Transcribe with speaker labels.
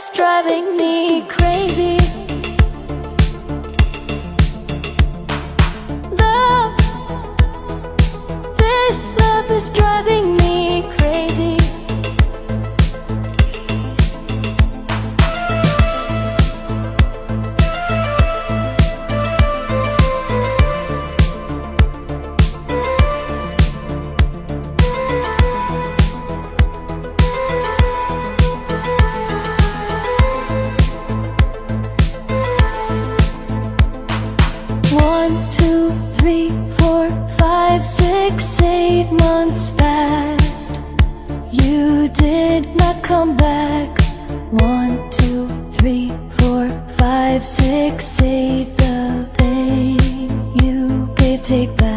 Speaker 1: is driving me crazy. Love, this love is driving me crazy. One, two, three, four, five, 6, 8 months passed. You did not come back. 1, 2, 3, 4, 5, 6, 8. The pain you gave, take back.